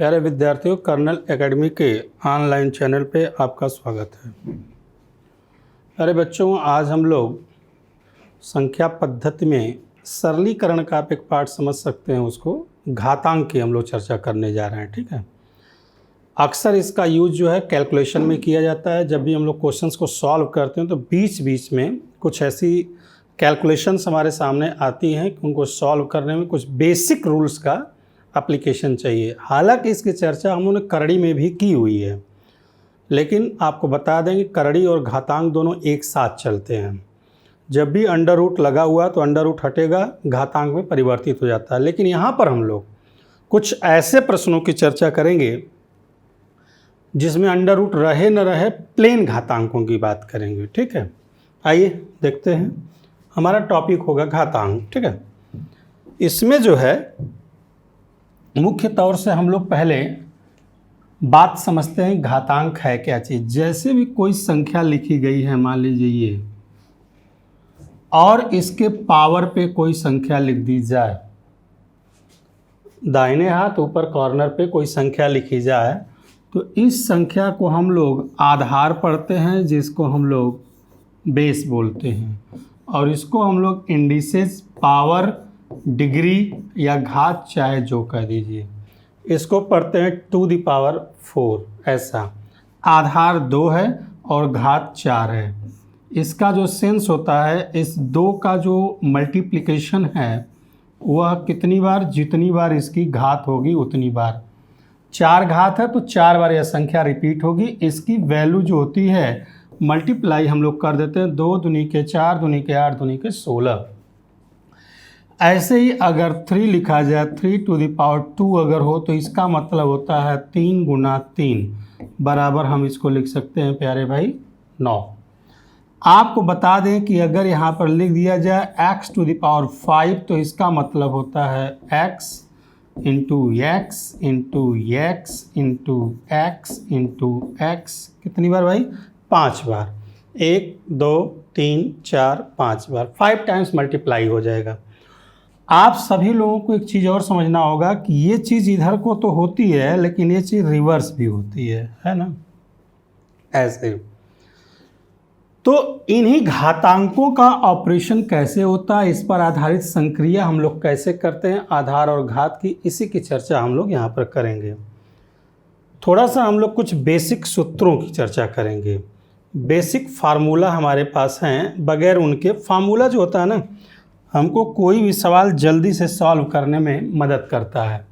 प्यारे विद्यार्थियों, colonel academy के ऑनलाइन चैनल पे आपका स्वागत है। प्यारे बच्चों, आज हम लोग संख्या पद्धति में सरलीकरण का आप एक पार्ट समझ सकते हैं, उसको घातांक की हम लोग चर्चा करने जा रहे हैं। ठीक है, अक्सर इसका यूज जो है कैलकुलेशन में किया जाता है। जब भी हम लोग क्वेश्चंस को सॉल्व करते हैं तो बीच बीच में कुछ ऐसी कैलकुलेशंस हमारे सामने आती हैं कि उनको सॉल्व करने में कुछ बेसिक रूल्स का एप्लीकेशन चाहिए। हालांकि इसकी चर्चा हम लोगों ने करड़ी में भी की हुई है, लेकिन आपको बता दें कि करड़ी और घातांक दोनों एक साथ चलते हैं। जब भी अंडर रूट लगा हुआ तो अंडर रूट हटेगा, घातांक में परिवर्तित हो जाता है। लेकिन यहाँ पर हम लोग कुछ ऐसे प्रश्नों की चर्चा करेंगे जिसमें अंडर रूट रहे न रहे, प्लेन घातांकों की बात करेंगे। ठीक है, आइए देखते हैं। हमारा टॉपिक होगा घातांक। ठीक है, इसमें जो है मुख्य तौर से हम लोग पहले बात समझते हैं घातांक है क्या चीज़। जैसे भी कोई संख्या लिखी गई है, मान लीजिए ये, और इसके पावर पे कोई संख्या लिख दी जाए, दाहिने हाथ ऊपर कॉर्नर पे कोई संख्या लिखी जाए, तो इस संख्या को हम लोग आधार पढ़ते हैं, जिसको हम लोग बेस बोलते हैं, और इसको हम लोग इंडिसेस, पावर, डिग्री या घात चाहे जो कह दीजिए, इसको पढ़ते हैं टू द पावर 4। ऐसा आधार 2 है और घात 4 है। इसका जो सेंस होता है, इस 2 का जो मल्टीप्लिकेशन है वह कितनी बार, जितनी बार इसकी घात होगी उतनी बार। 4 घात है तो 4 बार यह संख्या रिपीट होगी। इसकी वैल्यू जो होती है मल्टीप्लाई हम लोग कर देते हैं, 2 दूनी के 4, दूनी के 8, दूनी के 16। ऐसे ही अगर 3 लिखा जाए, 3 टू द पावर 2 अगर हो, तो इसका मतलब होता है 3 गुना 3 बराबर, हम इसको लिख सकते हैं प्यारे भाई 9। आपको बता दें कि अगर यहाँ पर लिख दिया जाए x टू द पावर 5, तो इसका मतलब होता है x into x into x into x into x. कितनी बार भाई? 5 बार। 1 2 3 4 5 बार, 5 टाइम्स मल्टीप्लाई हो जाएगा। आप सभी लोगों को एक चीज़ और समझना होगा कि ये चीज़ इधर को तो होती है, लेकिन ये चीज़ रिवर्स भी होती है ना, ऐसे। तो इन्हीं घातांकों का ऑपरेशन कैसे होता है, इस पर आधारित संक्रिया हम लोग कैसे करते हैं, आधार और घात की, इसी की चर्चा हम लोग यहाँ पर करेंगे। थोड़ा सा हम लोग कुछ बेसिक सूत्रों की चर्चा करेंगे। बेसिक फार्मूला हमारे पास हैं, बगैर उनके फार्मूला जो होता है ना, हमको कोई भी सवाल जल्दी से सॉल्व करने में मदद करता है।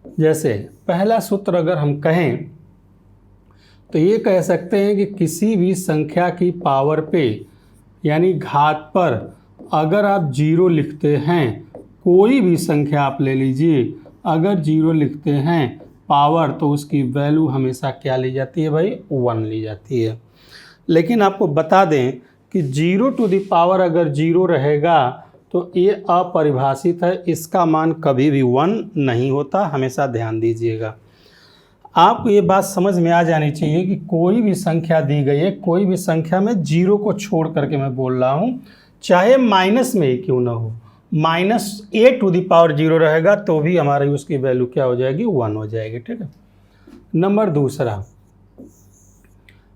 जैसे पहला सूत्र अगर हम कहें तो ये कह सकते हैं कि किसी भी संख्या की पावर पे, यानी घात पर, अगर आप 0 लिखते हैं, कोई भी संख्या आप ले लीजिए, अगर 0 लिखते हैं पावर, तो उसकी वैल्यू हमेशा क्या ली जाती है भाई? 1 ली जाती है। लेकिन आपको बता दें कि 0 टू द पावर अगर 0 रहेगा तो ये अपरिभाषित है, इसका मान कभी भी 1 नहीं होता, हमेशा ध्यान दीजिएगा। आपको ये बात समझ में आ जानी चाहिए कि कोई भी संख्या दी गई है, कोई भी संख्या में 0 को छोड़ करके मैं बोल रहा हूँ, चाहे माइनस में ही क्यों ना हो, -a टू द पावर 0 रहेगा तो भी हमारी उसकी वैल्यू क्या हो जाएगी? 1 हो जाएगी। ठीक है। नंबर दूसरा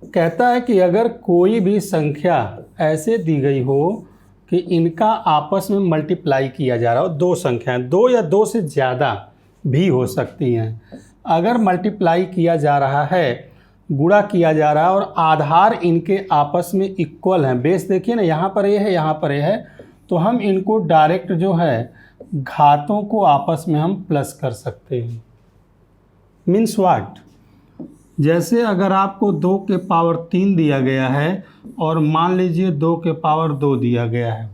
कहता है कि अगर कोई भी संख्या ऐसे दी गई हो कि इनका आपस में मल्टीप्लाई किया जा रहा हो, 2 संख्याएं, 2 या 2 से ज़्यादा भी हो सकती हैं, अगर मल्टीप्लाई किया जा रहा है, गुणा किया जा रहा है, और आधार इनके आपस में इक्वल हैं, बेस देखिए ना, यहाँ पर ये है, यहाँ पर ये है, तो हम इनको डायरेक्ट जो है घातों को आपस में हम प्लस कर सकते हैं। Means what? जैसे अगर आपको 2 के पावर 3 दिया गया है और मान लीजिए 2 के पावर 2 दिया गया है,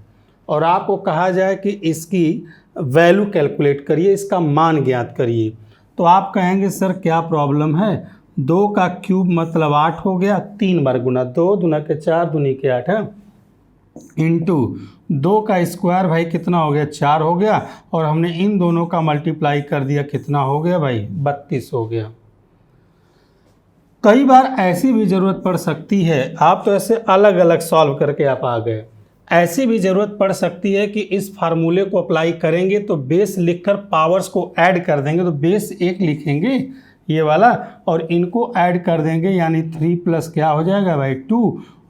और आपको कहा जाए कि इसकी वैल्यू कैलकुलेट करिए, इसका मान ज्ञात करिए, तो आप कहेंगे सर क्या प्रॉब्लम है? 2 का क्यूब मतलब 8 हो गया, 3 बार गुना, 2 दूना के 4, दूनी के 8 है, इंटू 2 का स्क्वायर भाई कितना हो गया? 4 हो गया, और हमने इन दोनों का मल्टीप्लाई कर दिया, कितना हो गया भाई? 32 हो गया। कई बार ऐसी भी ज़रूरत पड़ सकती है, आप तो ऐसे अलग अलग सॉल्व करके आप आ गए, ऐसी भी ज़रूरत पड़ सकती है कि इस फार्मूले को अप्लाई करेंगे तो बेस लिखकर पावर्स को ऐड कर देंगे, तो बेस 1 लिखेंगे, ये वाला, और इनको ऐड कर देंगे यानी 3 प्लस क्या हो जाएगा भाई 2,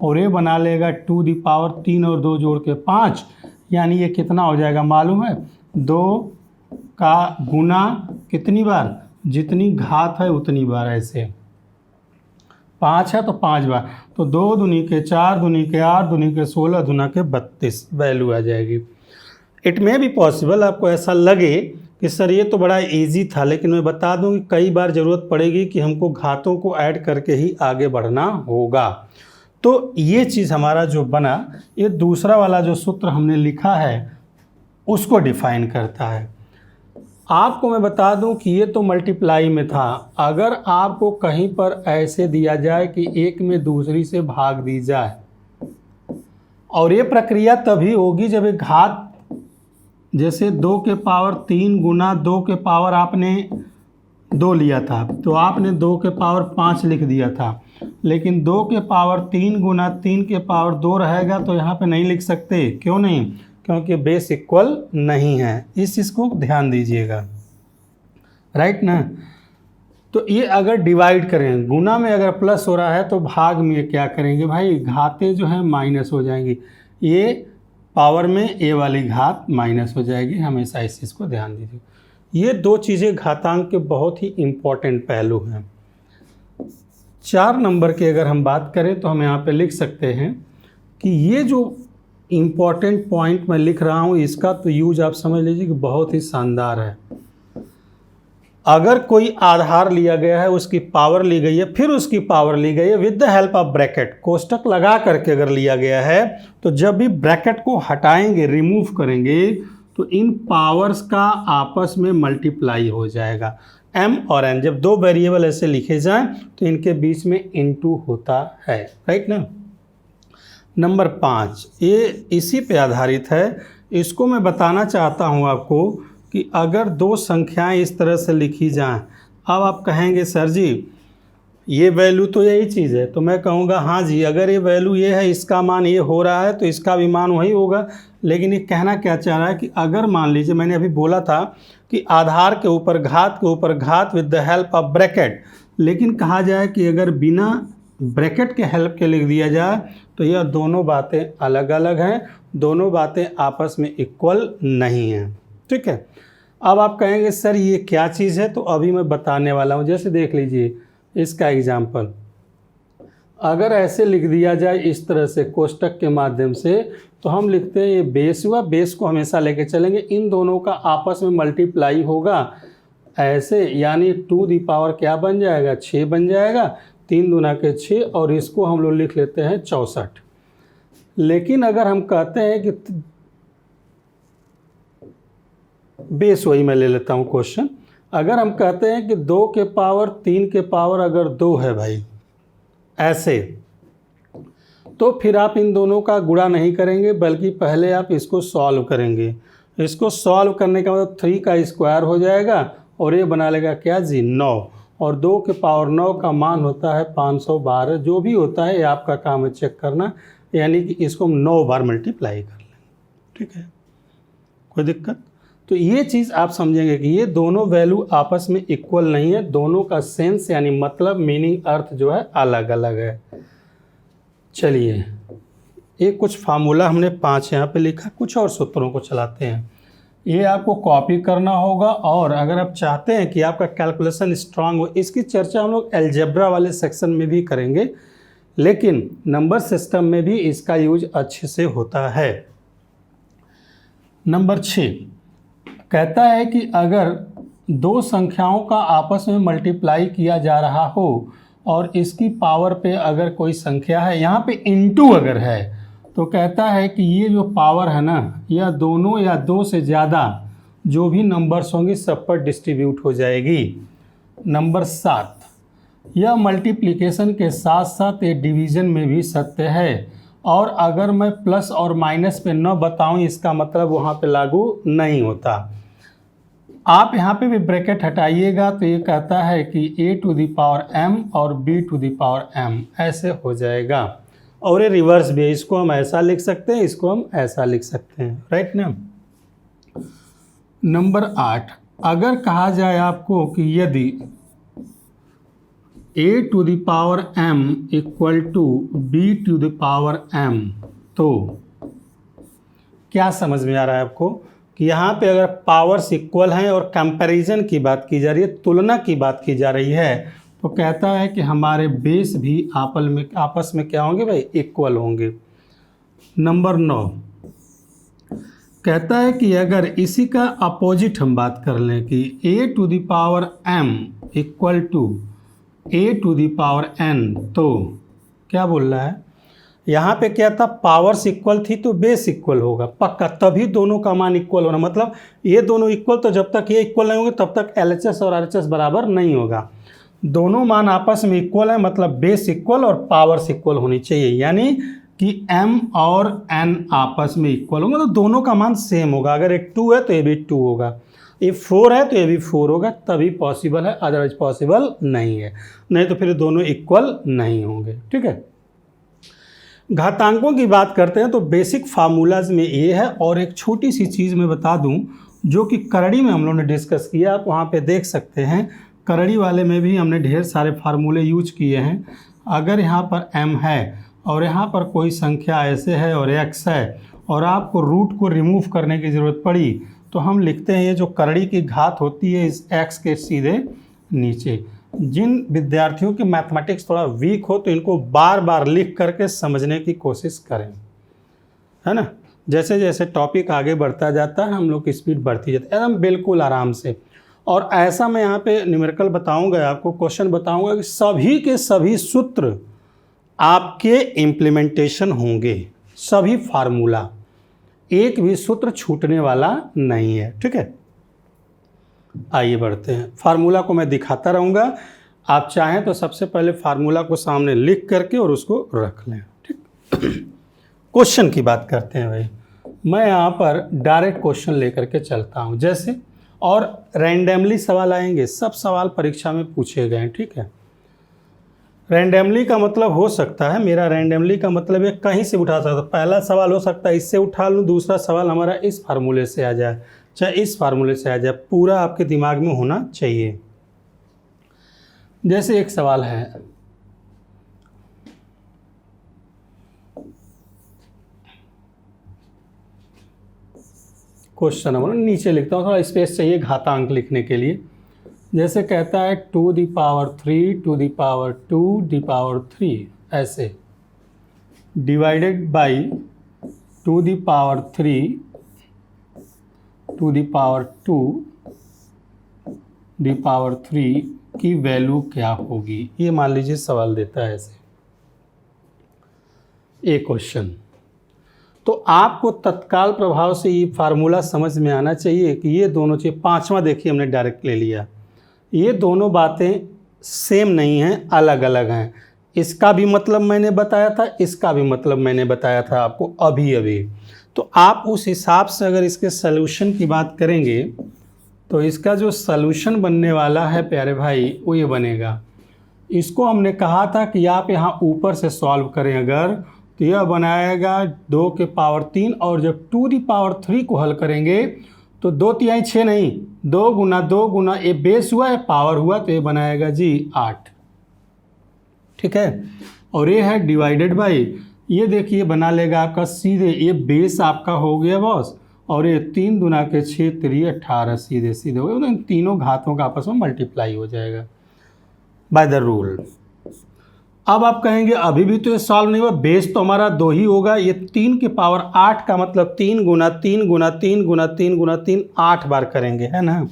और ये बना लेगा 2 दी पावर 3 और 2 जोड़ के 5, यानी ये कितना हो जाएगा मालूम है, 2 का गुना कितनी बार, जितनी घात है उतनी बार, ऐसे 5 है तो 5 बार, तो 2 दूनी के 4 दूनी के 8 दूनी के 16 दूना के 32 वैल्यू आ जाएगी। इट मे बी पॉसिबल आपको ऐसा लगे कि सर ये तो बड़ा इजी था, लेकिन मैं बता दूं कि कई बार ज़रूरत पड़ेगी कि हमको घातों को ऐड करके ही आगे बढ़ना होगा। तो ये चीज़ हमारा जो बना, ये दूसरा वाला जो सूत्र हमने लिखा है उसको डिफाइन करता है। आपको मैं बता दूं कि ये तो मल्टीप्लाई में था, अगर आपको कहीं पर ऐसे दिया जाए कि एक में दूसरी से भाग दी जाए, और ये प्रक्रिया तभी होगी जब एक घात, जैसे 2 के पावर 3 गुना 2 के पावर आपने 2 लिया था तो आपने 2 के पावर 5 लिख दिया था, लेकिन 2 के पावर 3 गुना 3 के पावर 2 रहेगा तो यहाँ पे नहीं लिख सकते। क्यों नहीं? क्योंकि बेस इक्वल नहीं है। इस चीज़ को ध्यान दीजिएगा, राइट ना। तो ये अगर डिवाइड करें, गुना में अगर प्लस हो रहा है तो भाग में क्या करेंगे भाई, घातें जो हैं माइनस हो जाएंगी, ये पावर में ए वाली घात माइनस हो जाएगी। हमेशा इस चीज़ को ध्यान दीजिए। ये दो चीज़ें घातांक के बहुत ही इम्पॉर्टेंट पहलू हैं। 4 नंबर की अगर हम बात करें तो हम यहाँ पे लिख सकते हैं कि ये जो इम्पॉर्टेंट पॉइंट मैं लिख रहा हूँ, इसका तो यूज आप समझ लीजिए कि बहुत ही शानदार है। अगर कोई आधार लिया गया है, उसकी पावर ली गई है, फिर उसकी पावर ली गई है with the help of bracket, कोष्टक लगा करके अगर लिया गया है, तो जब भी ब्रैकेट को हटाएंगे, रिमूव करेंगे, तो इन पावर्स का आपस में मल्टीप्लाई हो जाएगा। m और n जब दो वेरिएबल ऐसे लिखे जाएं तो इनके बीच में इनटू होता है, राइट ना। नंबर 5 ये इसी पे आधारित है। इसको मैं बताना चाहता हूँ आपको कि अगर दो संख्याएं इस तरह से लिखी जाएं, अब आप कहेंगे सर जी ये वैल्यू तो यही चीज़ है, तो मैं कहूँगा हाँ जी, अगर ये वैल्यू ये है, इसका मान ये हो रहा है, तो इसका भी मान वही होगा। लेकिन ये कहना क्या चाह रहा है कि अगर मान लीजिए मैंने अभी बोला था कि आधार के ऊपर घात with the help of bracket, लेकिन कहा जाए कि अगर बिना ब्रैकेट के हेल्प के लिख दिया जाए तो यह दोनों बातें अलग अलग हैं, दोनों बातें आपस में इक्वल नहीं हैं, ठीक है। अब आप कहेंगे सर ये क्या चीज़ है, तो अभी मैं बताने वाला हूँ। जैसे देख लीजिए इसका एग्जाम्पल, अगर ऐसे लिख दिया जाए इस तरह से कोष्टक के माध्यम से, तो हम लिखते हैं ये बेस हुआ, बेस को हमेशा लेके चलेंगे, इन दोनों का आपस में मल्टीप्लाई होगा ऐसे, यानी 2 दी पावर क्या बन जाएगा, 6 बन जाएगा, 3 दूना के 6, और इसको हम लोग लिख लेते हैं 64। लेकिन अगर हम कहते हैं कि बेस वही मैं ले लेता हूँ क्वेश्चन, अगर हम कहते हैं कि 2 के पावर 3 के पावर अगर 2 है भाई ऐसे, तो फिर आप इन दोनों का गुणा नहीं करेंगे, बल्कि पहले आप इसको सॉल्व करेंगे। इसको सॉल्व करने का मतलब 3 का स्क्वायर हो जाएगा, और ये बना लेगा क्या जी 9, और 2 के पावर 9 का मान होता है 512, जो भी होता है ये आपका काम है चेक करना, यानी कि इसको हम 9 बार मल्टीप्लाई कर लेंगे, ठीक है, कोई दिक्कत। तो ये चीज़ आप समझेंगे कि ये दोनों वैल्यू आपस में इक्वल नहीं है, दोनों का सेंस यानी मतलब, मीनिंग, अर्थ जो है अलग अलग है। चलिए ये कुछ फार्मूला हमने 5 यहाँ पे लिखा, कुछ और सूत्रों को चलाते हैं। ये आपको कॉपी करना होगा, और अगर आप चाहते हैं कि आपका कैलकुलेशन स्ट्रांग हो, इसकी चर्चा हम लोग अलजेब्रा वाले सेक्शन में भी करेंगे, लेकिन नंबर सिस्टम में भी इसका यूज अच्छे से होता है। नंबर 6 कहता है कि अगर दो संख्याओं का आपस में मल्टीप्लाई किया जा रहा हो और इसकी पावर पे अगर कोई संख्या है, यहाँ पे इनटू अगर है, तो कहता है कि ये जो पावर है ना, यह दोनों या दो से ज़्यादा जो भी नंबर्स होंगे सब पर डिस्ट्रीब्यूट हो जाएगी। नंबर 7 यह मल्टीप्लिकेशन के साथ साथ ये डिवीज़न में भी सत्य है, और अगर मैं प्लस और माइनस पे न बताऊं, इसका मतलब वहाँ पे लागू नहीं होता। आप यहाँ पे भी ब्रैकेट हटाइएगा तो ये कहता है कि a to the power m और b to the power m ऐसे हो जाएगा, और ये रिवर्स भी है, इसको हम ऐसा लिख सकते हैं, इसको हम ऐसा लिख सकते हैं, राइट ना। नंबर 8 अगर कहा जाए आपको कि यदि a to the power m equal to b to the power m, तो क्या समझ में आ रहा है आपको कि यहाँ पे अगर पावर्स इक्वल हैं और कंपैरिजन की बात की जा रही है, तुलना की बात की जा रही है, तो कहता है कि हमारे बेस भी आपस में क्या होंगे भाई, इक्वल होंगे। नंबर 9 कहता है कि अगर इसी का अपोजिट हम बात कर लें कि a to the power m equal to a to the power n, तो क्या बोल रहा है, यहाँ पे क्या था, पावर्स इक्वल थी तो बेस इक्वल होगा पक्का, तभी दोनों का मान इक्वल होना, मतलब ये दोनों इक्वल, तो जब तक ये इक्वल नहीं होंगे तब तक LHS और RHS बराबर नहीं होगा। दोनों मान आपस में इक्वल है, मतलब बेस इक्वल और पावर्स इक्वल होनी चाहिए, यानी कि m और n आपस में इक्वल होंगे तो दोनों का मान सेम होगा। अगर एक 2 है तो ये भी 2 होगा, ये 4 है तो ये भी 4 होगा, तभी पॉसिबल है, अदरवाइज पॉसिबल नहीं है, नहीं तो फिर दोनों इक्वल नहीं होंगे। ठीक है, घातांकों की बात करते हैं तो बेसिक फार्मूलाज में ये है, और एक छोटी सी चीज़ मैं बता दूं जो कि करड़ी में हम लोगों ने डिस्कस किया, आप वहाँ पे देख सकते हैं, करड़ी वाले में भी हमने ढेर सारे फार्मूले यूज किए हैं। अगर यहाँ पर m है और यहाँ पर कोई संख्या ऐसे है और x है और आपको रूट को रिमूव करने की ज़रूरत पड़ी, तो हम लिखते हैं ये जो करड़ी की घात होती है इस x के सीधे नीचे। जिन विद्यार्थियों की मैथमेटिक्स थोड़ा वीक हो तो इनको बार बार लिख करके समझने की कोशिश करें, है ना। जैसे जैसे टॉपिक आगे बढ़ता जाता है हम लोग की स्पीड बढ़ती जाती है, एकदम बिल्कुल आराम से। और ऐसा मैं यहाँ पे न्यूमेरिकल बताऊंगा, आपको क्वेश्चन बताऊंगा कि सभी के सभी सूत्र आपके इम्प्लीमेंटेशन होंगे, सभी फार्मूला, एक भी सूत्र छूटने वाला नहीं है। ठीक है, आइए बढ़ते हैं। फार्मूला को मैं दिखाता रहूँगा, आप चाहें तो सबसे पहले फार्मूला को सामने लिख करके और उसको रख लें। ठीक, क्वेश्चन की बात करते हैं भाई। मैं यहाँ पर डायरेक्ट क्वेश्चन लेकर के चलता हूँ जैसे, और रैंडमली सवाल आएंगे, सब सवाल परीक्षा में पूछे गए हैं। ठीक है, रैंडमली का मतलब हो सकता है, मेरा रैंडमली का मतलब है कहीं से उठा सकता, पहला सवाल हो सकता है इससे उठा लूँ, दूसरा सवाल हमारा इस फार्मूले से आ जाए, चाहे इस फार्मूले से आ जाए, पूरा आपके दिमाग में होना चाहिए। जैसे एक सवाल है, क्वेश्चन नंबर नीचे लिखता हूँ, थोड़ा स्पेस चाहिए घातांक लिखने के लिए। जैसे कहता है 2 the power 3 to the power 2 the power 3, ऐसे divided by 2 the power 3 to the power 2 the power 3 की वैल्यू क्या होगी, ये मान लीजिए सवाल देता है ऐसे एक क्वेश्चन। तो आपको तत्काल प्रभाव से ये फार्मूला समझ में आना चाहिए कि ये दोनों चीज़, पांचवा देखिए हमने डायरेक्ट ले लिया, ये दोनों बातें सेम नहीं हैं, अलग अलग हैं। इसका भी मतलब मैंने बताया था, इसका भी मतलब मैंने बताया था आपको अभी अभी। तो आप उस हिसाब से अगर इसके सलूशन की बात करेंगे तो इसका जो सलूशन बनने वाला है प्यारे भाई वो ये बनेगा। इसको हमने कहा था कि आप यहाँ ऊपर से सॉल्व करें अगर, तो यह बनाएगा 2 के पावर 3, और जब 2 दी पावर 3 को हल करेंगे तो 2 तिहाई 6 नहीं, 2 गुना 2 गुना ये बेस हुआ है पावर हुआ, तो ये बनाएगा जी 8। ठीक है, और ये है डिवाइडेड बाई, ये देखिए बना लेगा आपका सीधे, ये बेस आपका हो गया बॉस, और ये 3 दुना के 6 3 18 सीधे सीधे हो गए, इन तीनों घातों का आपस में मल्टीप्लाई हो जाएगा बाय द रूल। अब आप कहेंगे अभी भी तो ये सॉल्व नहीं हुआ, बेस तो हमारा 2 ही होगा, ये 3 के पावर 8 का मतलब 3 गुना 3 गुना 3 गुना 3 गुना 3 8 बार करेंगे, है ना।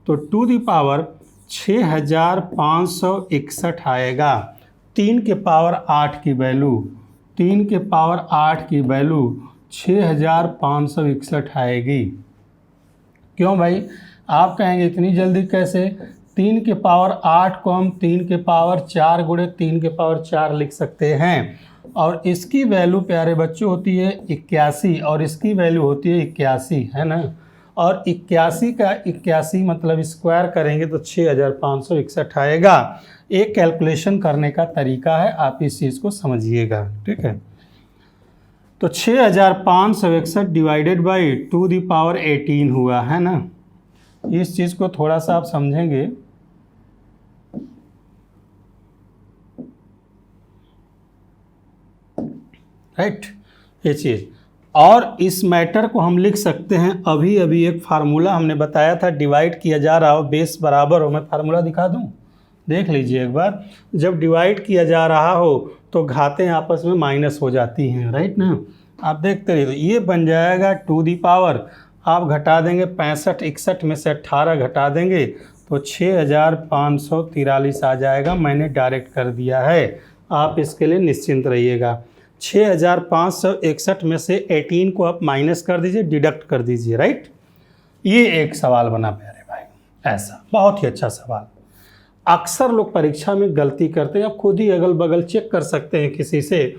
तो 2 दी पावर 6561 आएगा। 3 के पावर 8 की वैल्यू, 3 के पावर 8 की वैल्यू 6561 आएगी। क्यों भाई, आप कहेंगे इतनी जल्दी कैसे, 3 के पावर 8 को हम 3 के पावर 4 गुणे 3 के पावर 4 लिख सकते हैं, और इसकी वैल्यू प्यारे बच्चों होती है 81, और इसकी वैल्यू होती है 81, है ना। और 81 का 81 मतलब स्क्वायर करेंगे तो 6561 आएगा। एक कैलकुलेशन करने का तरीका है, आप इस चीज़ को समझिएगा। ठीक है, तो 6561 डिवाइडेड बाई 2 दी पावर 18 हुआ, है ना। इस चीज़ को थोड़ा सा आप समझेंगे राइट, ये चीज़। और इस मैटर को हम लिख सकते हैं, अभी अभी एक फार्मूला हमने बताया था, डिवाइड किया जा रहा हो बेस बराबर हो, मैं फार्मूला दिखा दूं, देख लीजिए एक बार। जब डिवाइड किया जा रहा हो तो घातें आपस में माइनस हो जाती हैं, राइट ना, आप देखते रहिए। तो ये बन जाएगा टू दी पावर, आप घटा देंगे 65 61 में से 18 घटा देंगे तो 6543 आ जाएगा। मैंने डायरेक्ट कर दिया है, आप इसके लिए निश्चिंत रहिएगा। 6561 में से 18 को आप माइनस कर दीजिए, डिडक्ट कर दीजिए, राइट। ये एक सवाल बना प्यारे भाई, ऐसा बहुत ही अच्छा सवाल। अक्सर लोग परीक्षा में गलती करते हैं, आप खुद ही अगल बगल चेक कर सकते हैं किसी से,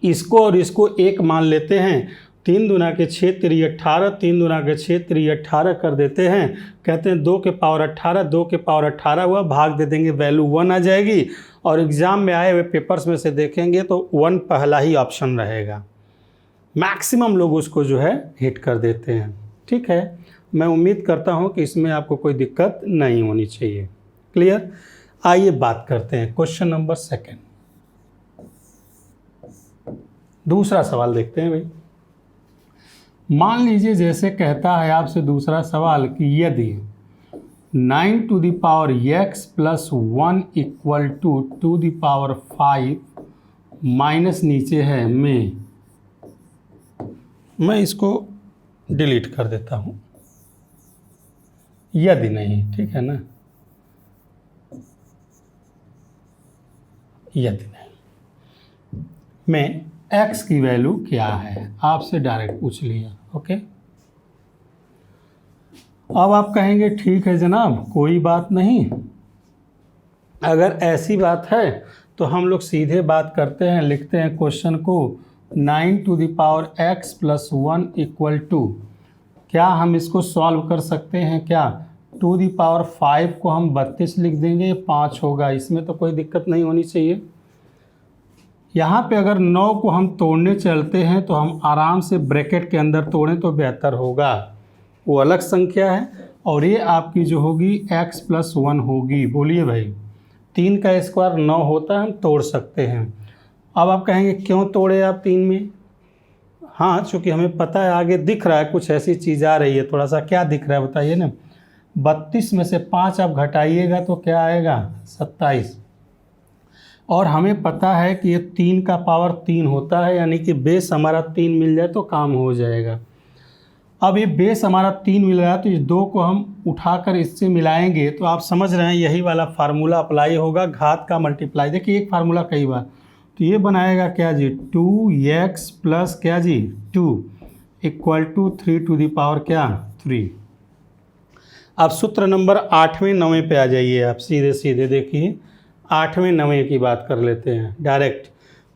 इसको और इसको एक मान लेते हैं, 3 दूना के 6 3 18, 3 दूना के 6 3 18 कर देते हैं, कहते हैं 2 के पावर 18, 2 के पावर 18 हुआ, भाग दे देंगे, वैल्यू 1 आ जाएगी। और एग्ज़ाम में आए हुए पेपर्स में से देखेंगे तो 1 पहला ही ऑप्शन रहेगा। मैक्सिमम लोग उसको जो है हिट कर देते हैं, ठीक है। मैं उम्मीद करता हूँ कि इसमें आपको कोई दिक्कत नहीं होनी चाहिए। क्लियर। आइए बात करते हैं क्वेश्चन नंबर 2। दूसरा सवाल देखते हैं भाई। मान लीजिए जैसे कहता है आपसे दूसरा सवाल कि यदि 9 to the power x plus 1 equal to 2 the power 5 minus नीचे है मैं इसको डिलीट कर देता हूँ, यदि नहीं, ठीक है ना, यदि नहीं, मैं x की वैल्यू क्या है आपसे डायरेक्ट पूछ लिया, ओके। अब आप कहेंगे ठीक है जनाब, कोई बात नहीं, अगर ऐसी बात है तो हम लोग सीधे बात करते हैं, लिखते हैं क्वेश्चन को 9 to the power x plus 1 equal to, क्या हम इसको सॉल्व कर सकते हैं क्या? 2 द पावर 5 को हम 32 लिख देंगे, 5 होगा, इसमें तो कोई दिक्कत नहीं होनी चाहिए। यहाँ पे अगर 9 को हम तोड़ने चलते हैं तो हम आराम से ब्रैकेट के अंदर तोड़ें तो बेहतर होगा, वो अलग संख्या है, और ये आपकी जो होगी x प्लस 1 होगी। बोलिए भाई, 3 का स्क्वायर 9 होता है, हम तोड़ सकते हैं। अब आप कहेंगे क्यों तोड़े आप 3 में? हाँ, चूँकि हमें पता है आगे दिख रहा है कुछ ऐसी चीज़ आ रही है, थोड़ा सा क्या दिख रहा है बताइए ना। 32 में से 5 आप घटाइएगा तो क्या आएगा? 27। और हमें पता है कि ये 3 का पावर 3 होता है, यानी कि बेस हमारा 3 मिल जाए तो काम हो जाएगा। अब ये बेस हमारा 3 मिल रहा है तो इस 2 को हम उठाकर इससे मिलाएंगे तो आप समझ रहे हैं यही वाला फार्मूला अप्लाई होगा, घात का मल्टीप्लाई। देखिए एक फार्मूला कई बार, तो ये बनाएगा क्या जी, 2x प्लस क्या जी 2 equal to 3 to the power क्या 3। अब सूत्र नंबर 8वें 9वें पे आ जाइए आप, सीधे सीधे देखिए 8वें 9वें की बात कर लेते हैं डायरेक्ट।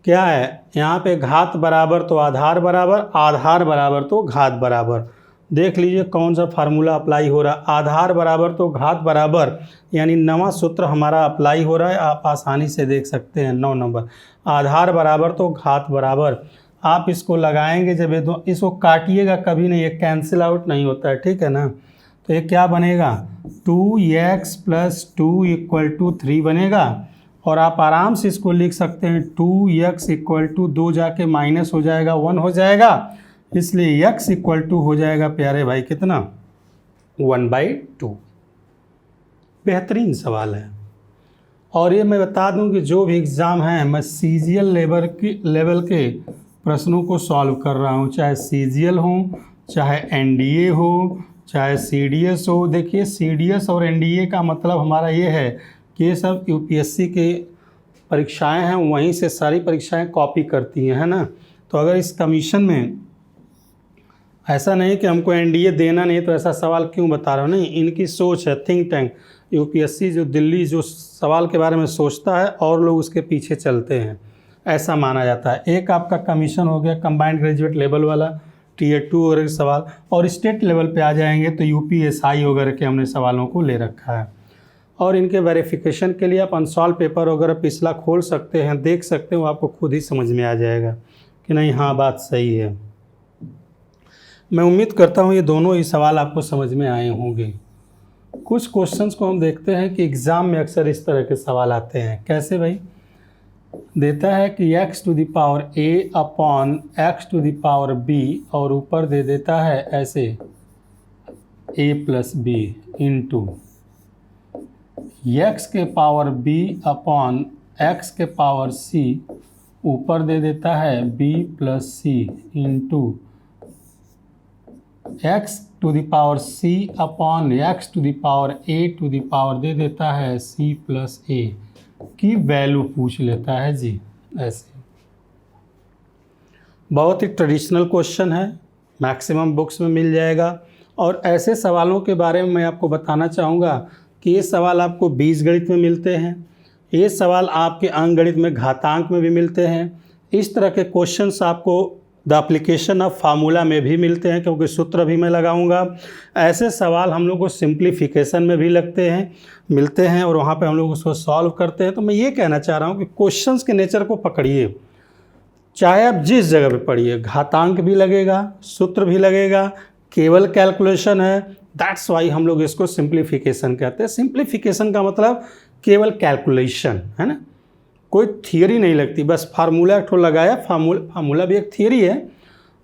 क्या है यहाँ पे, घात बराबर तो आधार बराबर, आधार बराबर तो घात बराबर। देख लीजिए कौन सा फार्मूला अप्लाई हो रहा है, आधार बराबर तो घात बराबर, यानी नवा सूत्र हमारा अप्लाई हो रहा है। आप आसानी से देख सकते हैं 9 नंबर, आधार बराबर तो घात बराबर। आप इसको लगाएंगे जब ये दो, इसको काटिएगा कभी नहीं, ये कैंसिल आउट नहीं होता है, ठीक है ना। तो ये क्या बनेगा, 2x प्लस 2 इक्वल टू 3 बनेगा। और आप आराम से इसको लिख सकते हैं 2x इक्वल टू 2 जाके माइनस हो जाएगा 1 हो जाएगा, इसलिए x इक्वल टू हो जाएगा प्यारे भाई कितना 1/2। बेहतरीन सवाल है। और ये मैं बता दूं कि जो भी एग्ज़ाम है मैं CGL लेवल के प्रश्नों को सॉल्व कर रहा हूं, चाहे CGL हो, चाहे NDA हो, चाहे CDS हो। देखिए CDS और NDA का मतलब हमारा ये है कि ये सब UPSC के परीक्षाएं हैं, वहीं से सारी परीक्षाएं कॉपी करती हैं, है ना। तो अगर इस कमीशन में ऐसा नहीं कि हमको NDA देना नहीं तो ऐसा सवाल क्यों बता रहा हूँ, नहीं, इनकी सोच है, थिंक टैंक UPSC जो दिल्ली जो सवाल के बारे में सोचता है और लोग उसके पीछे चलते हैं, ऐसा माना जाता है। एक आपका कमीशन हो गया कंबाइंड ग्रेजुएट लेवल वाला, Tier 2 वगैरह के सवाल, और स्टेट लेवल पे आ जाएंगे तो UPSI वगैरह के हमने सवालों को ले रखा है। और इनके वेरिफिकेशन के लिए आप अनसॉल्व पेपर वगैरह पिछला खोल सकते हैं, देख सकते हो, आपको खुद ही समझ में आ जाएगा कि नहीं हाँ बात सही है। मैं उम्मीद करता हूँ ये दोनों ही सवाल आपको समझ में आए होंगे। कुछ क्वेश्चंस को हम देखते हैं कि एग्ज़ाम में अक्सर इस तरह के सवाल आते हैं। कैसे भाई, देता है कि x to the power a upon x to the power b और ऊपर दे देता है ऐसे a plus B into x के पावर b अपॉन x के पावर c ऊपर दे देता है b plus C into x to the power c upon x to the power a to the power दे देता है c प्लस a की वैल्यू पूछ लेता है जी। ऐसे बहुत ही ट्रेडिशनल क्वेश्चन है, मैक्सिमम बुक्स में मिल जाएगा। और ऐसे सवालों के बारे में मैं आपको बताना चाहूँगा कि ये सवाल आपको बीजगणित में मिलते हैं, ये सवाल आपके अंकगणित में घातांक में भी मिलते हैं। इस तरह के क्वेश्चंस आपको द एप्लीकेशन ऑफ फार्मूला में भी मिलते हैं, क्योंकि सूत्र भी मैं लगाऊंगा। ऐसे सवाल हम लोग को सिंप्लीफिकेशन में भी मिलते हैं और वहाँ पे हम लोग उसको सॉल्व करते हैं। तो मैं ये कहना चाह रहा हूँ कि क्वेश्चंस के नेचर को पकड़िए, चाहे आप जिस जगह पे पढ़िए, घातांक भी लगेगा, सूत्र भी लगेगा, केवल कैलकुलेशन है। दैट्स वाई हम लोग इसको सिंप्लीफिकेशन कहते हैं। सिंप्लीफिकेशन का मतलब केवल कैलकुलेशन है ना, कोई थियरी नहीं लगती, बस फार्मूला एक ठो लगाया। फार्मूला भी एक थियरी है,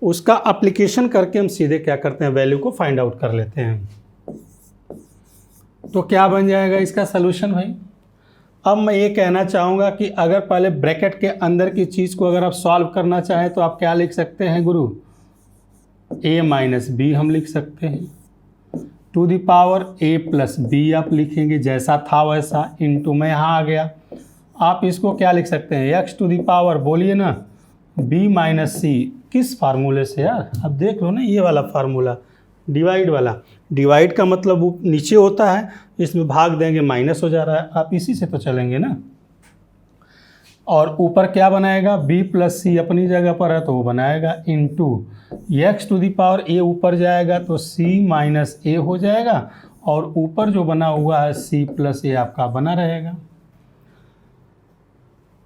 उसका एप्लीकेशन करके हम सीधे क्या करते हैं, वैल्यू को फाइंड आउट कर लेते हैं। तो क्या बन जाएगा इसका सलूशन भाई। अब मैं ये कहना चाहूँगा कि अगर पहले ब्रैकेट के अंदर की चीज़ को अगर आप सॉल्व करना चाहें तो आप क्या लिख सकते हैं गुरु, a माइनस बी हम लिख सकते हैं, to the power a plus B आप लिखेंगे जैसा था वैसा, इंटू में यहाँ आ गया। आप इसको क्या लिख सकते हैं, x टू द पावर बोलिए ना b माइनस सी। किस फार्मूले से यार, अब देख लो ना, ये वाला फार्मूला डिवाइड वाला। डिवाइड का मतलब वो नीचे होता है, इसमें भाग देंगे माइनस हो जा रहा है, आप इसी से तो चलेंगे ना। और ऊपर क्या बनाएगा, b प्लस सी अपनी जगह पर है तो वो बनाएगा into x to the power a ऊपर जाएगा तो c माइनस a हो जाएगा, और ऊपर जो बना हुआ है c प्लस a आपका बना रहेगा।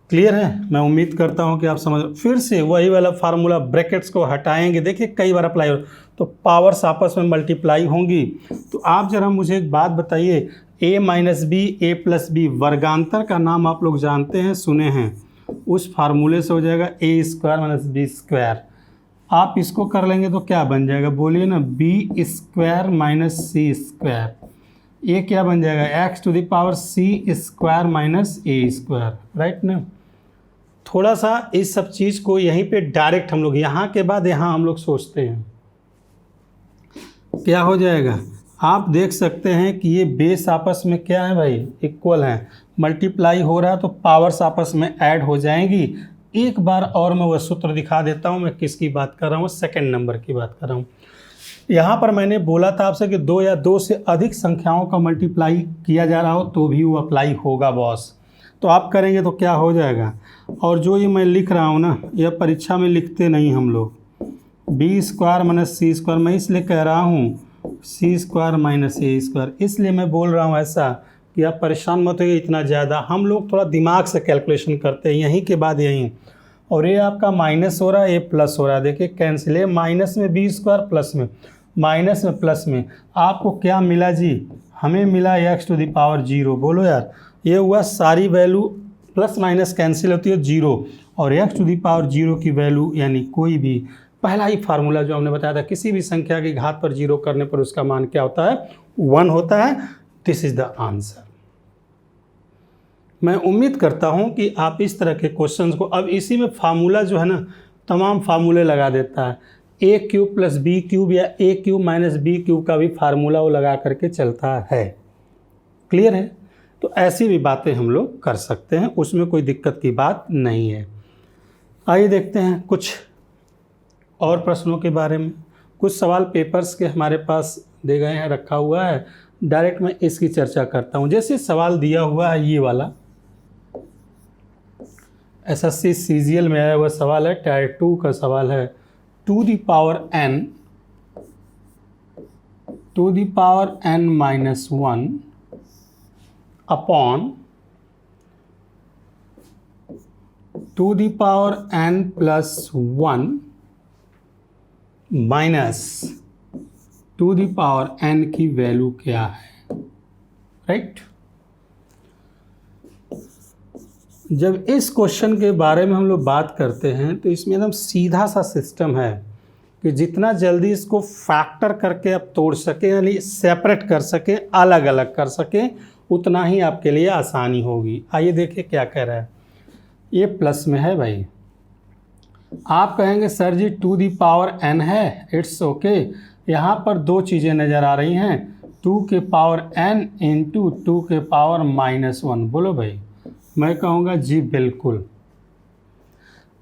क्लियर है, मैं उम्मीद करता हूं कि आप समझ। फिर से वही वाला फार्मूला, ब्रैकेट्स को हटाएंगे, देखिए कई बार अप्लाई हो तो पावर्स आपस में मल्टीप्लाई होंगी। तो आप जरा मुझे एक बात बताइए, a minus B A plus B वर्गांतर का नाम आप लोग जानते हैं, सुने हैं, उस फार्मूले से हो जाएगा a square minus B square. आप इसको कर लेंगे तो क्या बन जाएगा, बोलिए ना, b square minus C square. ये क्या बन जाएगा, x to the power c square minus a square, right ना। थोड़ा सा इस सब चीज़ को यहीं पे डायरेक्ट हम लोग, यहाँ के बाद यहाँ हम लोग सोचते हैं क्या हो जाएगा। आप देख सकते हैं कि ये बेस आपस में क्या है भाई, इक्वल है, मल्टीप्लाई हो रहा है तो पावर्स आपस में ऐड हो जाएंगी। एक बार और मैं वह सूत्र दिखा देता हूँ, मैं किसकी बात कर रहा हूँ, सेकंड नंबर की बात कर रहा हूँ। यहाँ पर मैंने बोला था आपसे कि दो या दो से अधिक संख्याओं का मल्टीप्लाई किया जा रहा हो तो भी वो अप्लाई होगा बॉस। तो आप करेंगे तो क्या हो जाएगा। और जो ये मैं लिख रहा हूँ ना, यह परीक्षा में लिखते नहीं हम लोग, B square minus C square, मैं इसलिए कह रहा हूँ सी स्क्वायर माइनस ए स्क्वायर, इसलिए मैं बोल रहा हूँ ऐसा कि आप परेशान मत होइए इतना ज़्यादा। हम लोग थोड़ा दिमाग से कैलकुलेशन करते हैं, यहीं के बाद यहीं। और ये आपका माइनस हो रहा है, ये प्लस हो रहा है, देखिए कैंसिल, है माइनस में बी स्क्वायर, प्लस में माइनस में प्लस में, आपको क्या मिला जी, हमें मिला x टू द पावर 0। बोलो यार, ये हुआ सारी वैल्यू प्लस माइनस कैंसिल होती है 0, और x टू द पावर 0 की वैल्यू यानी कोई भी, पहला ही फार्मूला जो हमने बताया था, किसी भी संख्या की घात पर 0 करने पर उसका मान क्या होता है, 1 होता है। This is the answer. मैं उम्मीद करता हूं कि आप इस तरह के क्वेश्चंस को, अब इसी में फार्मूला जो है ना, तमाम फार्मूले लगा देता है, a cube plus B cube या a cube minus B cube का भी फार्मूला वो लगा करके चलता है। क्लियर है, तो ऐसी भी बातें हम लोग कर सकते हैं, उसमें कोई दिक्कत की बात नहीं है। आइए देखते हैं कुछ और प्रश्नों के बारे में। कुछ सवाल पेपर्स के हमारे पास दे गए हैं, रखा हुआ है, डायरेक्ट मैं इसकी चर्चा करता हूं। जैसे सवाल दिया हुआ है ये वाला, एसएससी सीजीएल में आया हुआ सवाल है, टायर 2 का सवाल है, to the power n minus 1 upon to the power n plus 1 minus to the power n की वैल्यू क्या है, राइट। जब इस क्वेश्चन के बारे में हम लोग बात करते हैं तो इसमें एकदम सीधा सा सिस्टम है कि जितना जल्दी इसको फैक्टर करके आप तोड़ सके, यानी सेपरेट कर सके, अलग अलग कर सके, उतना ही आपके लिए आसानी होगी। आइए देखिए क्या कह रहा है। ये प्लस में है भाई, आप कहेंगे sir ji 2 the power n है, इट्स ओके। यहाँ पर दो चीज़ें नज़र आ रही हैं, 2 के पावर n इंटू 2 के पावर -1। बोलो भाई, मैं कहूँगा जी बिल्कुल।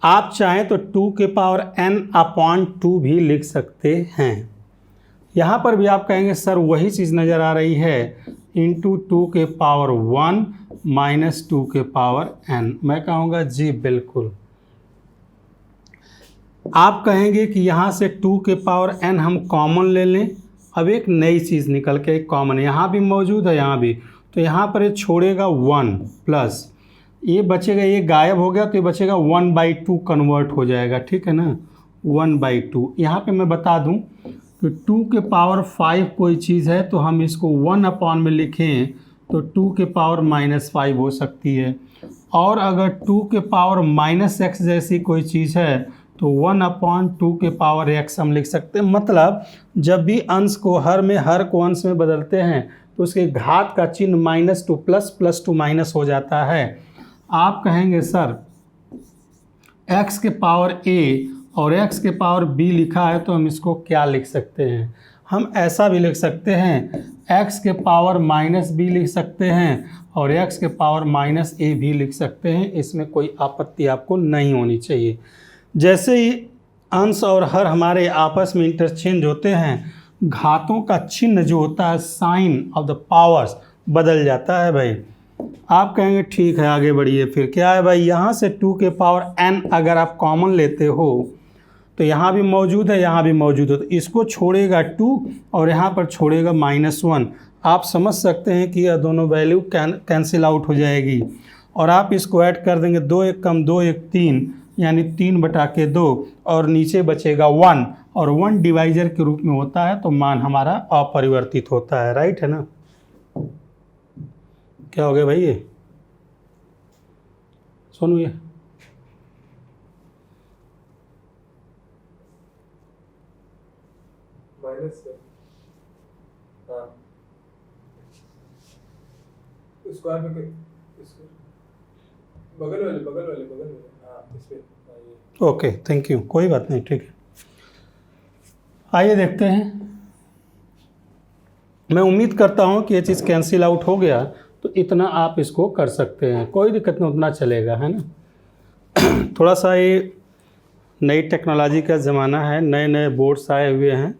आप चाहें तो 2 के पावर n/2 भी लिख सकते हैं। यहाँ पर भी आप कहेंगे सर वही चीज़ नज़र आ रही है, इंटू 2 के पावर 1 माइनस 2 के पावर n। मैं कहूँगा जी बिल्कुल। आप कहेंगे कि यहाँ से 2 के पावर n हम कॉमन ले लें। अब एक नई चीज़ निकल के एक कॉमन यहाँ भी मौजूद है, यहाँ भी, तो यहाँ पर ये छोड़ेगा 1 प्लस ये बचेगा, ये गायब हो गया तो ये बचेगा 1/2 कन्वर्ट हो जाएगा, ठीक है ना, 1/2। यहाँ पे मैं बता दूँ कि 2 के पावर 5 कोई चीज़ है तो हम इसको 1 में लिखें तो 2 के पावर -5 हो सकती है, और अगर 2 के पावर -x जैसी कोई चीज़ है तो 1/2 के पावर x हम लिख सकते हैं। मतलब जब भी अंश को हर को अंश में बदलते हैं तो उसके घात का चिन्ह -2 प्लस टू माइनस हो जाता है। आप कहेंगे सर x के पावर a और x के पावर b लिखा है तो हम इसको क्या लिख सकते हैं? हम ऐसा भी लिख सकते हैं, x के पावर -b लिख सकते हैं और x के पावर -a भी लिख सकते हैं। इसमें कोई आपत्ति आपको नहीं होनी चाहिए। जैसे ही अंश और हर हमारे आपस में इंटरचेंज होते हैं, घातों का चिन्ह जो होता है, साइन ऑफ द पावर्स बदल जाता है भाई। आप कहेंगे ठीक है आगे बढ़िए। फिर क्या है भाई, यहाँ से 2 के पावर n अगर आप कॉमन लेते हो तो यहाँ भी मौजूद है, यहाँ भी मौजूद है, तो इसको छोड़ेगा 2 और यहाँ पर छोड़ेगा -1। आप समझ सकते हैं कि यह दोनों वैल्यू कैंसिल आउट हो जाएगी और आप इसको ऐड कर देंगे, 2 1 कम 2 1 3, यानी 3/2 और नीचे बचेगा 1, और 1 डिवाइजर के रूप में होता है तो मान हमारा अपरिवर्तित होता है, राइट है ना। क्या हो गया भाई, ये सुनो, ये माइनस है, हाँ स्क्वायर में इसको बगल वाले हाँ इस पे। ओके थैंक यू, कोई बात नहीं, ठीक है। आइए देखते हैं। मैं उम्मीद करता हूँ कि ये चीज़ कैंसिल आउट हो गया, तो इतना आप इसको कर सकते हैं, कोई दिक्कत नहीं, उतना चलेगा, है ना। थोड़ा सा ये नई टेक्नोलॉजी का ज़माना है, नए नए बोर्ड्स आए हुए हैं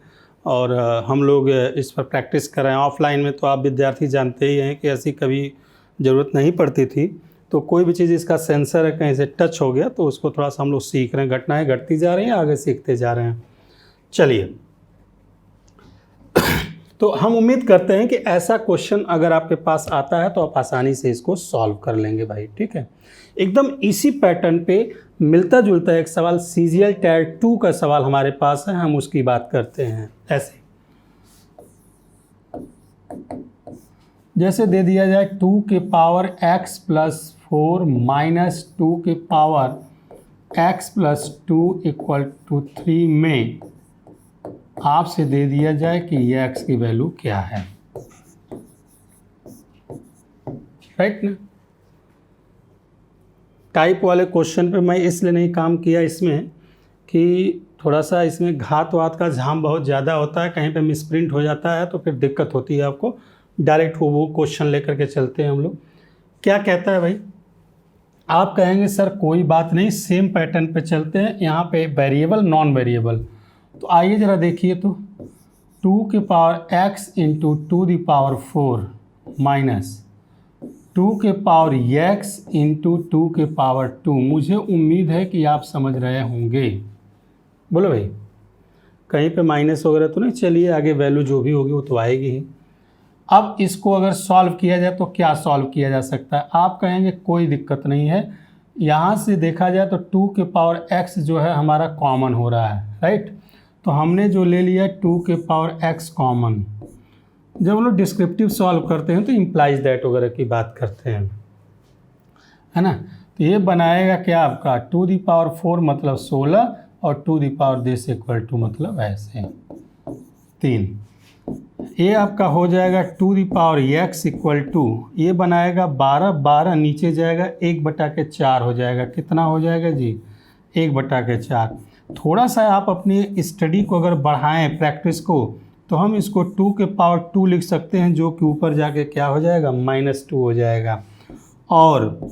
और हम लोग इस पर प्रैक्टिस कर रहे हैं। ऑफलाइन में तो आप विद्यार्थी जानते ही हैं कि ऐसी कभी ज़रूरत नहीं पड़ती थी, तो कोई भी चीज़ इसका सेंसर है, कहीं से टच हो गया तो उसको थोड़ा सा हम लोग सीख रहे हैं, घटनाएं घटती जा रही हैं, आगे सीखते जा रहे हैं। चलिए, तो हम उम्मीद करते हैं कि ऐसा क्वेश्चन अगर आपके पास आता है तो आप आसानी से इसको सॉल्व कर लेंगे भाई, ठीक है। एकदम इसी पैटर्न पे मिलता जुलता एक सवाल CGL टायर 2 का सवाल हमारे पास है, हम उसकी बात करते हैं। ऐसे जैसे दे दिया जाए 2 के पावर x + 4 माइनस 2 के पावर x + 2 = 3 में आपसे दे दिया जाए कि ये x की वैल्यू क्या है, राइट ना। टाइप वाले क्वेश्चन पे मैं इसलिए नहीं काम किया इसमें कि थोड़ा सा इसमें घात वात का झाम बहुत ज़्यादा होता है, कहीं पे मिसप्रिंट हो जाता है तो फिर दिक्कत होती है आपको। डायरेक्ट वो क्वेश्चन लेकर के चलते हैं हम लोग। क्या कहता है भाई, आप कहेंगे सर कोई बात नहीं, सेम पैटर्न पे चलते हैं, यहाँ पे वेरिएबल नॉन वेरिएबल। तो आइए ज़रा देखिए, तो 2 के power x into 2 the power 4 minus 2 के पावर x इंटू 2 के पावर 2। मुझे उम्मीद है कि आप समझ रहे होंगे। बोलो भाई, कहीं पे माइनस वगैरह तो नहीं, चलिए आगे वैल्यू जो भी होगी वो तो आएगी ही। अब इसको अगर सॉल्व किया जाए तो क्या सॉल्व किया जा सकता है? आप कहेंगे कोई दिक्कत नहीं है, यहाँ से देखा जाए तो 2 के पावर x जो है हमारा कॉमन हो रहा है, राइट। तो हमने जो ले लिया 2 के पावर x कॉमन। जब हम लोग डिस्क्रिप्टिव सॉल्व करते हैं तो इम्प्लाइज दैट वगैरह की बात करते हैं, है ना। तो तो ये बनाएगा क्या आपका 2⁴ मतलब 16 और 2⁻² मतलब ऐसे 3। ये आपका हो जाएगा 2⁻x ये बनाएगा 12, 12 नीचे जाएगा 1/4 हो जाएगा। कितना हो जाएगा जी? 1/4। थोड़ा सा आप अपनी स्टडी को अगर बढ़ाएं प्रैक्टिस को, तो हम इसको 2⁻2 लिख सकते हैं, जो कि ऊपर जाके क्या हो जाएगा -2 हो जाएगा। और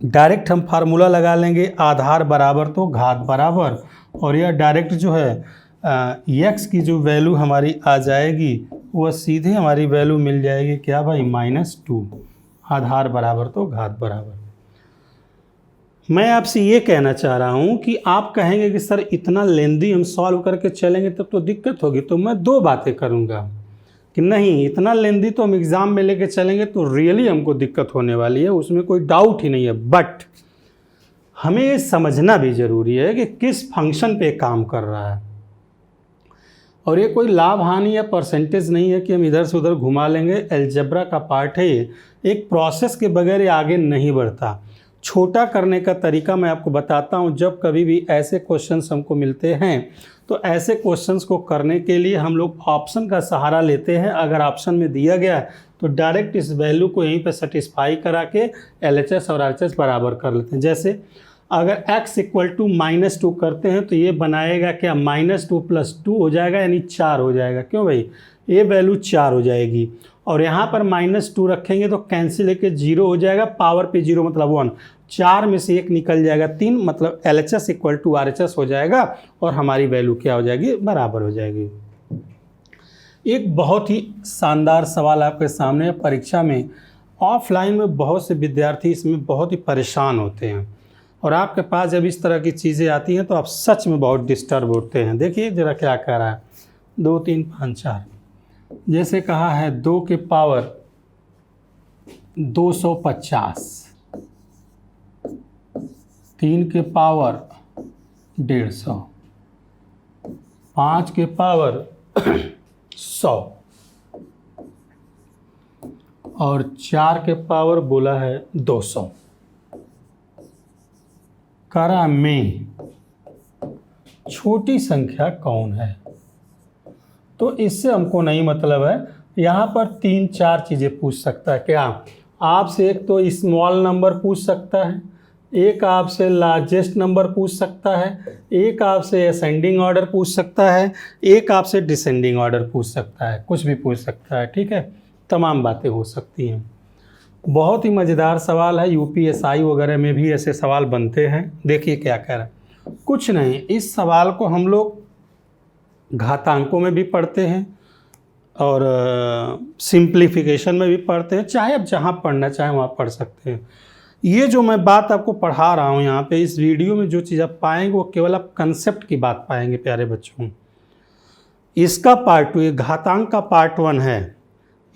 डायरेक्ट हम फार्मूला लगा लेंगे, आधार बराबर तो घात बराबर, और यह डायरेक्ट जो है x की जो वैल्यू हमारी आ जाएगी वह सीधे हमारी वैल्यू मिल जाएगी क्या भाई? -2। आधार बराबर तो घात बराबर। मैं आपसे ये कहना चाह रहा हूँ कि आप कहेंगे कि सर इतना लेंदी हम सॉल्व करके चलेंगे तब तो दिक्कत होगी, तो मैं 2 बातें करूँगा कि नहीं, इतना लेंदी तो हम एग्ज़ाम में लेके चलेंगे तो रियली हमको दिक्कत होने वाली है, उसमें कोई डाउट ही नहीं है। बट हमें ये समझना भी ज़रूरी है कि किस फंक्शन पे काम कर रहा है, और ये कोई लाभ हानि या परसेंटेज नहीं है कि हम इधर से उधर घुमा लेंगे। अलजेब्रा का पार्ट है ये, एक प्रोसेस के बगैर ये आगे नहीं बढ़ता। छोटा करने का तरीका मैं आपको बताता हूँ। जब कभी भी ऐसे क्वेश्चंस हमको मिलते हैं तो ऐसे क्वेश्चंस को करने के लिए हम लोग ऑप्शन का सहारा लेते हैं। अगर ऑप्शन में दिया गया है तो डायरेक्ट इस वैल्यू को यहीं पे सेटिस्फाई करा के LHS और RHS बराबर कर लेते हैं। जैसे अगर x = -2 करते हैं तो ये बनाएगा क्या? -2 + 2 हो जाएगा, यानी 4 हो जाएगा। क्यों भाई? ये वैल्यू 4 हो जाएगी। और यहाँ पर -2 रखेंगे तो कैंसिल लेके 0 हो जाएगा, पावर पे 0 मतलब 1, 4 में से 1 निकल जाएगा 3, मतलब LHS = RHS हो जाएगा और हमारी वैल्यू क्या हो जाएगी? बराबर हो जाएगी। एक बहुत ही शानदार सवाल आपके सामने है। परीक्षा में ऑफलाइन में बहुत से विद्यार्थी इसमें बहुत ही परेशान होते हैं, और आपके पास जब इस तरह की चीज़ें आती हैं तो आप सच में बहुत डिस्टर्ब होते हैं। देखिए ज़रा क्या कह रहा है, 2 3 5 4, जैसे कहा है 2 के पावर 250, 3 के पावर 150, 5 के पावर 100 और 4 के पावर बोला है 200। करा में छोटी संख्या कौन है? तो इससे हमको नहीं मतलब है। यहाँ पर 3-4 चीज़ें पूछ सकता है। क्या आपसे? एक तो स्मॉल नंबर पूछ सकता है, एक आपसे लार्जेस्ट नंबर पूछ सकता है, एक आपसे असेंडिंग ऑर्डर पूछ सकता है, एक आपसे डिसेंडिंग ऑर्डर पूछ सकता है, कुछ भी पूछ सकता है। ठीक है, तमाम बातें हो सकती हैं। बहुत ही मज़ेदार सवाल है। UPSI वगैरह में भी ऐसे सवाल बनते हैं। देखिए क्या कह रहा है, कुछ नहीं, इस सवाल को हम लोग घातांकों में भी पढ़ते हैं और सिंप्लीफिकेशन में भी पढ़ते हैं। चाहे आप जहाँ पढ़ना चाहें वहाँ पढ़ सकते हैं। ये जो मैं बात आपको पढ़ा रहा हूँ यहाँ पे इस वीडियो में, जो चीज़ आप पाएंगे वो केवल आप कंसेप्ट की बात पाएंगे प्यारे बच्चों। इसका पार्ट 2, ये घातांक का पार्ट 1 है,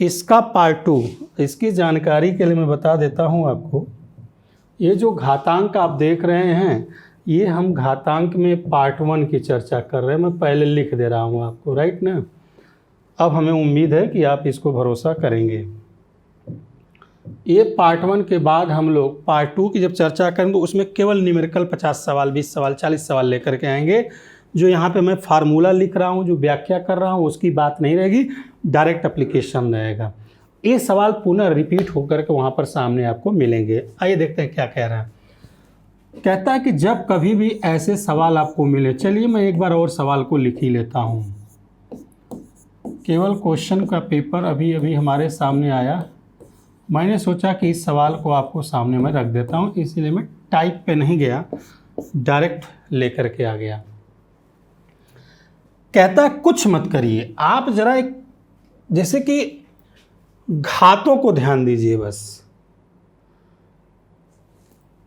इसका पार्ट 2, इसकी जानकारी के लिए मैं बता देता हूँ आपको। ये जो घातांक आप देख रहे हैं, ये हम घातांक में पार्ट 1 की चर्चा कर रहे हैं। मैं पहले लिख दे रहा हूँ आपको, राइट ना। अब हमें उम्मीद है कि आप इसको भरोसा करेंगे। ये पार्ट 1 के बाद हम लोग पार्ट 2 की जब चर्चा करेंगे उसमें केवल न्यूमेरिकल 50 सवाल, 20 सवाल, 40 सवाल लेकर के आएंगे। जो यहाँ पे मैं फार्मूला लिख रहा हूँ, जो व्याख्या कर रहा हूँ, उसकी बात नहीं रहेगी, डायरेक्ट एप्लीकेशन रहेगा। ये सवाल पुनः रिपीट होकर के वहाँ पर सामने आपको मिलेंगे। आइए देखते हैं क्या कह रहा है। कहता है कि जब कभी भी ऐसे सवाल आपको मिले, चलिए मैं एक बार और सवाल को लिख ही लेता हूँ। केवल क्वेश्चन का पेपर अभी अभी हमारे सामने आया, मैंने सोचा कि इस सवाल को आपको सामने में रख देता हूँ, इसलिए मैं टाइप पे नहीं गया, डायरेक्ट लेकर के आ गया। कहता है कुछ मत करिए, आप जरा एक जैसे कि घातों को ध्यान दीजिए। बस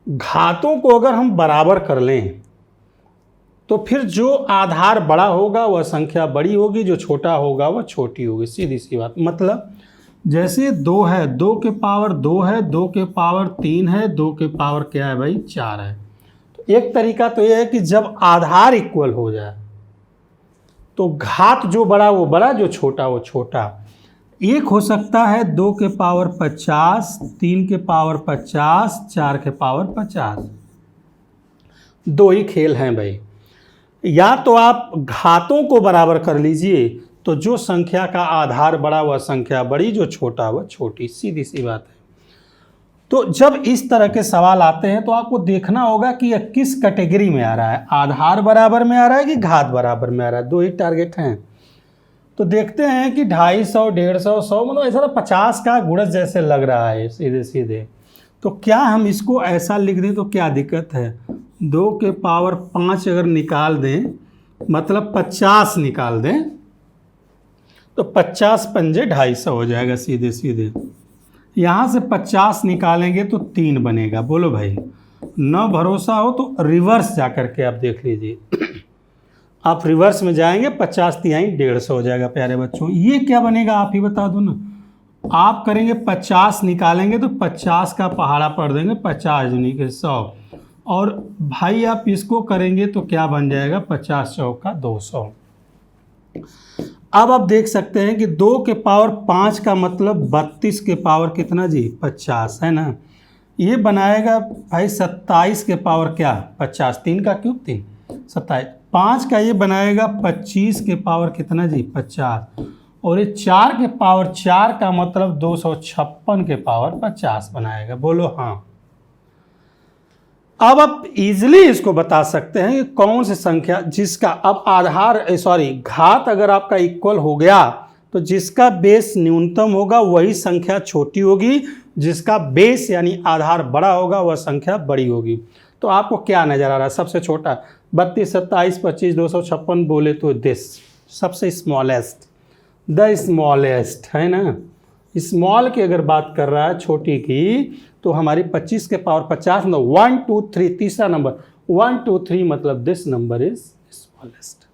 घातों को अगर हम बराबर कर लें तो फिर जो आधार बड़ा होगा वह संख्या बड़ी होगी, जो छोटा होगा वह छोटी होगी। सीधी सी बात। मतलब जैसे 2 है, 2 के पावर 2 है, 2 के पावर 3 है, 2 के पावर क्या है भाई 4 है। तो एक तरीका तो यह है कि जब आधार इक्वल हो जाए तो घात जो बड़ा वो बड़ा, जो छोटा वो छोटा। एक हो सकता है 2 के पावर 50, 3 के पावर 50, 4 के पावर 50। दो ही खेल हैं भाई। या तो आप घातों को बराबर कर लीजिए, तो जो संख्या का आधार बड़ा वह संख्या बड़ी, जो छोटा वह छोटी, सीधी सी बात है। तो जब इस तरह के सवाल आते हैं तो आपको देखना होगा कि यह किस कैटेगरी में आ रहा है, आधार बराबर में आ रहा है कि घात बराबर में आ रहा है। दो ही टारगेट हैं। तो देखते हैं कि 250, 150, 100, मतलब ऐसा 50 का गुणज जैसे लग रहा है सीधे सीधे। तो क्या हम इसको ऐसा लिख दें तो क्या दिक्कत है? 2 के पावर 5 अगर निकाल दें, मतलब 50 निकाल दें, तो 50 पंजे 250 हो जाएगा सीधे सीधे। यहाँ से 50 निकालेंगे तो 3 बनेगा। बोलो भाई, न भरोसा हो तो रिवर्स जा करके आप देख लीजिए। आप रिवर्स में जाएंगे, 50 तिहाई 150 हो जाएगा प्यारे बच्चों। ये क्या बनेगा आप ही बता दो ना। आप करेंगे 50 निकालेंगे तो 50 का पहाड़ा पढ़ देंगे, 50 दूनी के 100, और भाई आप इसको करेंगे तो क्या बन जाएगा, 50 चौका 200। अब आप देख सकते हैं कि 2 के पावर 5 का मतलब 32 के पावर कितना जी, 50 है ना। ये बनाएगा भाई 27 के पावर क्या, 50, 3 का क्यूब 3, 27। 5 का ये बनाएगा 25 के पावर कितना जी, 50, और ये 4 के पावर 4 का मतलब 256 के पावर 50 बनाएगा। बोलो हाँ। अब आप इजीली इसको बता सकते हैं कि कौन सी संख्या जिसका अब आधार घात अगर आपका इक्वल हो गया तो जिसका बेस न्यूनतम होगा वही संख्या छोटी होगी, जिसका बेस यानी आधार बड़ा होगा वह संख्या बड़ी होगी। तो आपको क्या नजर आ रहा है? सबसे छोटा 32, 27, 25, 256 बोले तो दिस सबसे स्मॉलेस्ट, द स्मॉलेस्ट है ना। स्मॉल की अगर बात कर रहा है छोटी की, तो हमारी 25 के पावर 50 में 1 2 3, तीसरा नंबर 1 2 3, मतलब दिस नंबर इज स्मॉलेस्ट।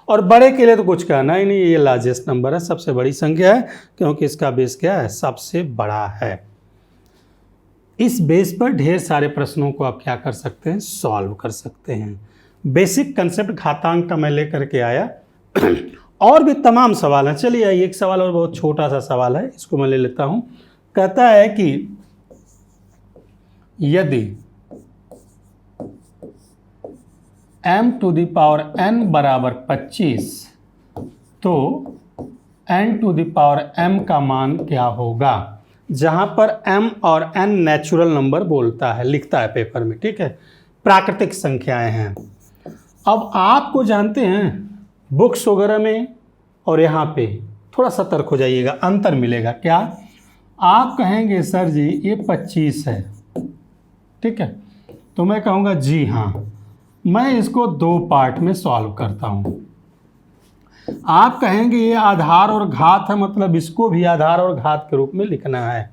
और बड़े के लिए तो कुछ कहना ही नहीं, ये लार्जेस्ट नंबर है, सबसे बड़ी संख्या है, क्योंकि इसका बेस क्या है, सबसे बड़ा है। इस बेस पर ढेर सारे प्रश्नों को आप क्या कर सकते हैं, सॉल्व कर सकते हैं। बेसिक कंसेप्ट घातांक का मैं लेकर के आया। और भी तमाम सवाल हैं। चलिए एक सवाल और बहुत छोटा सा सवाल है, इसको मैं ले लेता हूं। कहता है कि यदि m to the power n बराबर 25 तो n to the power m का मान क्या होगा? जहां पर m और n नेचुरल नंबर बोलता है, लिखता है पेपर में, ठीक है, प्राकृतिक संख्याएं हैं। अब आपको जानते हैं बुक्स वगैरह में और यहाँ पे थोड़ा सतर्क हो जाइएगा, अंतर मिलेगा। क्या आप कहेंगे सर जी ये 25 है, ठीक है, तो मैं कहूँगा जी हाँ, मैं इसको 2 पार्ट में सॉल्व करता हूँ। आप कहेंगे ये आधार और घात है, मतलब इसको भी आधार और घात के रूप में लिखना है,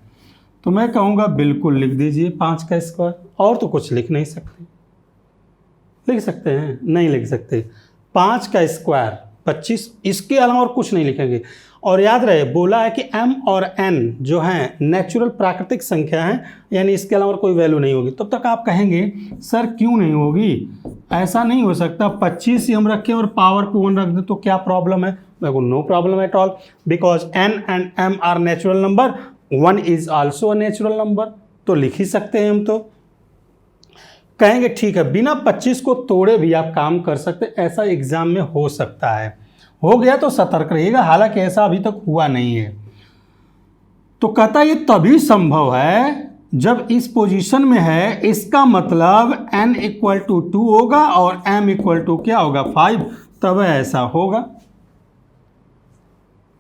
तो मैं कहूँगा बिल्कुल लिख दीजिए 5 का स्क्वायर। और तो कुछ लिख नहीं सकते। लिख सकते हैं? नहीं लिख सकते। 5 का स्क्वायर 25, इसके अलावा और कुछ नहीं लिखेंगे। और याद रहे बोला है कि m और n जो हैं नेचुरल प्राकृतिक संख्या हैं, यानी इसके अलावा कोई वैल्यू नहीं होगी। तब तक आप कहेंगे सर क्यों नहीं होगी, ऐसा नहीं हो सकता, 25 ही हम रखें और पावर पे 1 रख दें तो क्या प्रॉब्लम है? मैं no problem at all, because n and m are natural number, 1 is also a natural number, तो लिख ही सकते हैं हम। तो कहेंगे ठीक है, बिना 25 को तोड़े भी आप काम कर सकते, ऐसा एग्जाम में हो सकता है। हो गया तो सतर्क रहिएगा, हालांकि ऐसा अभी तक हुआ नहीं है। तो कहता ये तभी संभव है जब इस पोजीशन में है, इसका मतलब n इक्वल टू 2 होगा और m इक्वल टू क्या होगा 5, तब ऐसा होगा।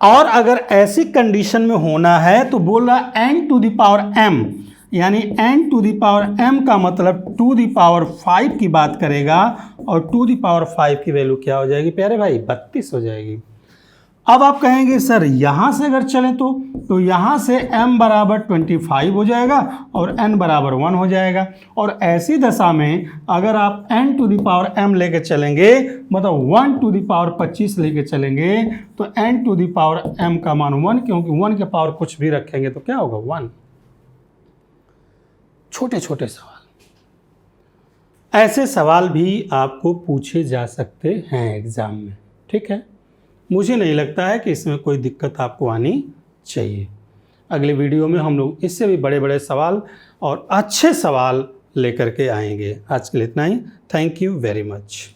और अगर ऐसी कंडीशन में होना है तो बोल रहा n to the power m, यानी n to the power m का मतलब 2 द पावर 5 की बात करेगा, और 2 द पावर 5 की वैल्यू क्या हो जाएगी प्यारे भाई, 32 हो जाएगी। अब आप कहेंगे सर यहाँ से अगर चलें तो यहाँ से m बराबर 25 हो जाएगा और n बराबर 1 हो जाएगा। और ऐसी दशा में अगर आप n to the power m लेके चलेंगे, मतलब 1 टू द पावर 25 लेके चलेंगे, तो n to the power m का मान 1, क्योंकि 1 के पावर कुछ भी रखेंगे तो क्या होगा 1। छोटे छोटे सवाल, ऐसे सवाल भी आपको पूछे जा सकते हैं एग्जाम में, ठीक है। मुझे नहीं लगता है कि इसमें कोई दिक्कत आपको आनी चाहिए। अगले वीडियो में हम लोग इससे भी बड़े बड़े सवाल और अच्छे सवाल लेकर के आएंगे। आज के लिए इतना ही। Thank you very much.